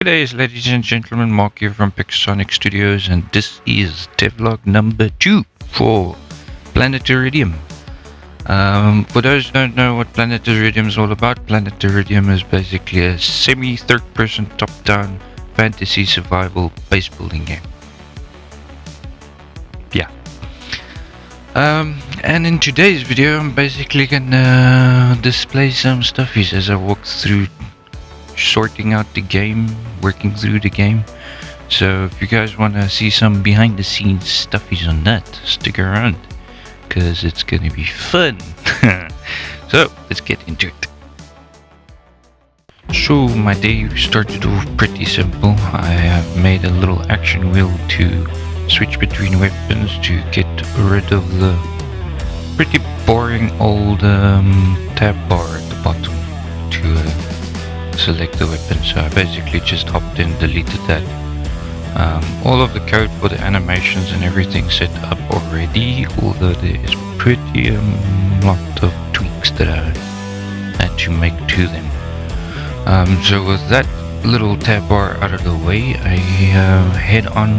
G'days, ladies and gentlemen, Mark here from Picsonix Studios, and this is devlog number 2 for Planet IRIDIUM. For those who don't know what Planet IRIDIUM is all about, Planet IRIDIUM is basically a semi-third-person top-down fantasy survival base building game. Yeah. And in today's video, I'm basically gonna display some stuffies as I walk through sorting out the game, working through the game. So if you guys want to see some behind the scenes stuffies on that, stick around because it's gonna be fun. So let's get into it. So my day started off pretty simple. I have made a little action wheel to switch between weapons to get rid of the pretty boring old tab bar at the bottom to select the weapon. So I basically just hopped in, deleted that. All of the code for the animations and everything set up already, although there is pretty lot of tweaks that I had to make to them. So with that little tab bar out of the way, I head on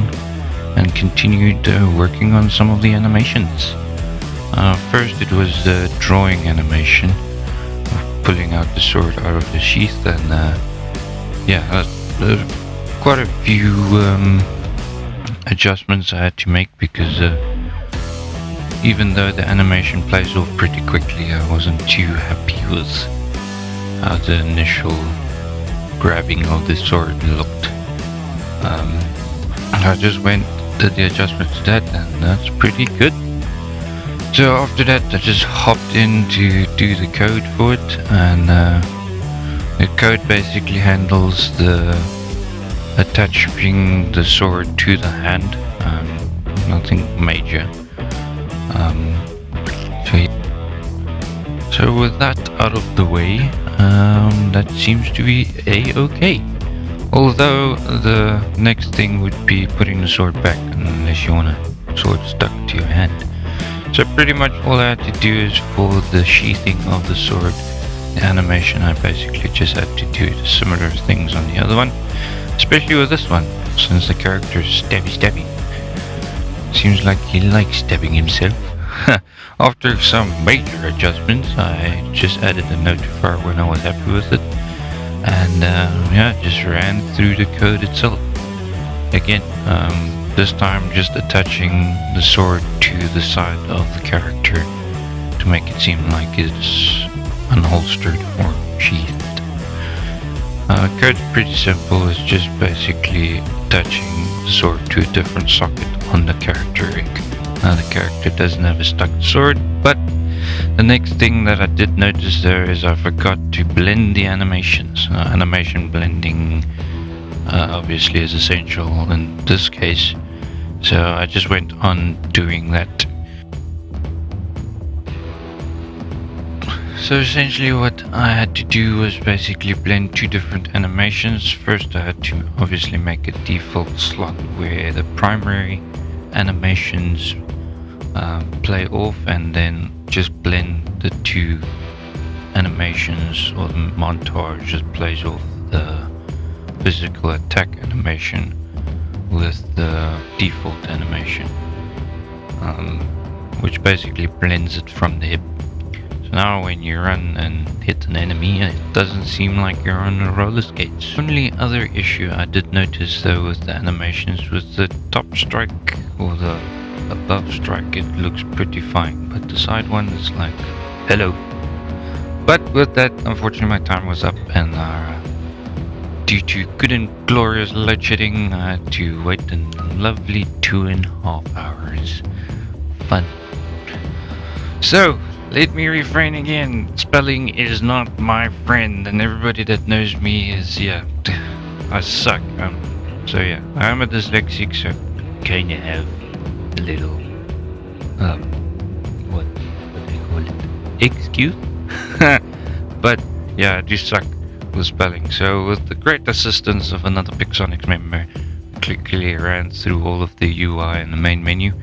and continued working on some of the animations. First it was the drawing animation, pulling out the sword out of the sheath, and quite a few adjustments I had to make because even though the animation plays off pretty quickly, I wasn't too happy with how the initial grabbing of the sword looked. I just did the adjustment to that, and that's pretty good. So after that I just hopped in to do the code for it, and the code basically handles the attaching the sword to the hand, nothing major. So with that out of the way, that seems to be a-okay. Although the next thing would be putting the sword back, unless you want a sword stuck to your hand. So pretty much all I had to do is for the sheathing of the sword, the animation, I basically just had to do the similar things on the other one, especially with this one, since the character is stabby. Seems like he likes stabbing himself. After some major adjustments, I just added a notifier when I was happy with it, and just ran through the code itself. Again, this time just attaching the sword to the side of the character to make it seem like it's unholstered or sheathed. Code's pretty simple. It's just basically attaching the sword to a different socket on the character rig. Now the character doesn't have a stuck sword, but the next thing that I did notice there is I forgot to blend the animations. Animation blending obviously is essential in this case, so I just went on doing that. So essentially what I had to do was basically blend two different animations. First I had to obviously make a default slot where the primary animations play off, and then just blend the two animations, or the montage just plays off the physical attack animation with the default animation, which basically blends it from the hip. So now when you run and hit an enemy, it doesn't seem like you're on roller skates. Only other issue I did notice though with the animations was the top strike or the above strike. It looks pretty fine, but the side one is like hello. But with that, unfortunately my time was up, and due to good and glorious load shedding, I had to wait a lovely 2.5 hours. Fun. So let me refrain again. Spelling is not my friend, and everybody that knows me is, I suck. So yeah, I'm a dyslexic, so kinda have a little, what do you call it? Excuse? But yeah, I do suck with spelling. So with the great assistance of another Picsonix member, quickly ran through all of the UI and the main menu,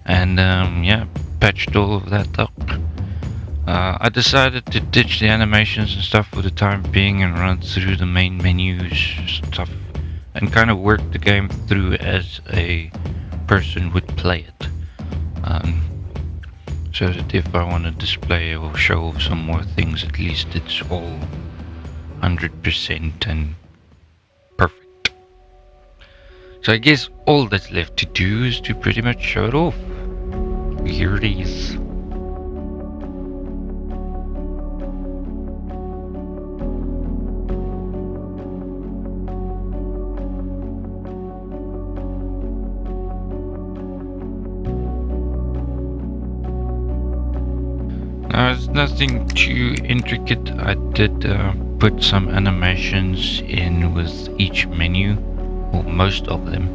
and patched all of that up. I decided to ditch the animations and stuff for the time being and run through the main menus stuff and kind of work the game through as a person would play it. So that if I want to display or show off some more things, at least it's all 100% and perfect. So I guess all that's left to do is to pretty much show it off. Here it is. Now, it's nothing too intricate. I did put some animations in with each menu, or most of them,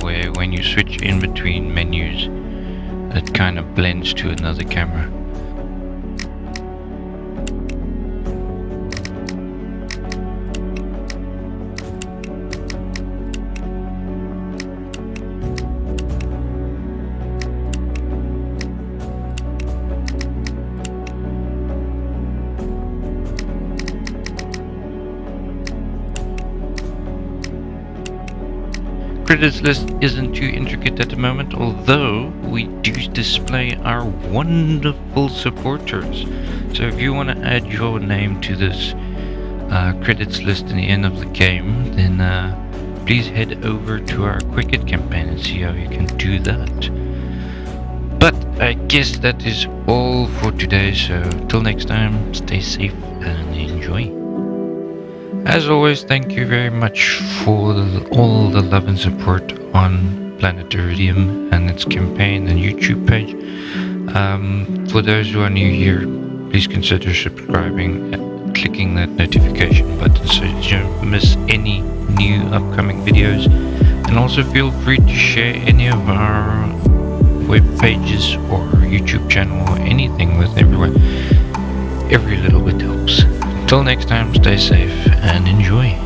where when you switch in between menus, it kind of blends to another camera. Credits list isn't too intricate at the moment, although we do display our wonderful supporters. So if you want to add your name to this credits list in the end of the game, then please head over to our Quicket campaign and see how you can do that. But I guess that is all for today, so till next time, stay safe and enjoy. As always, thank you very much for all the love and support on Planet Iridium and its campaign and YouTube page. For those who are new here, please consider subscribing and clicking that notification button so you don't miss any new upcoming videos. And also feel free to share any of our web pages or YouTube channel or anything with everyone. Every little bit helps. Till next time, stay safe and enjoy.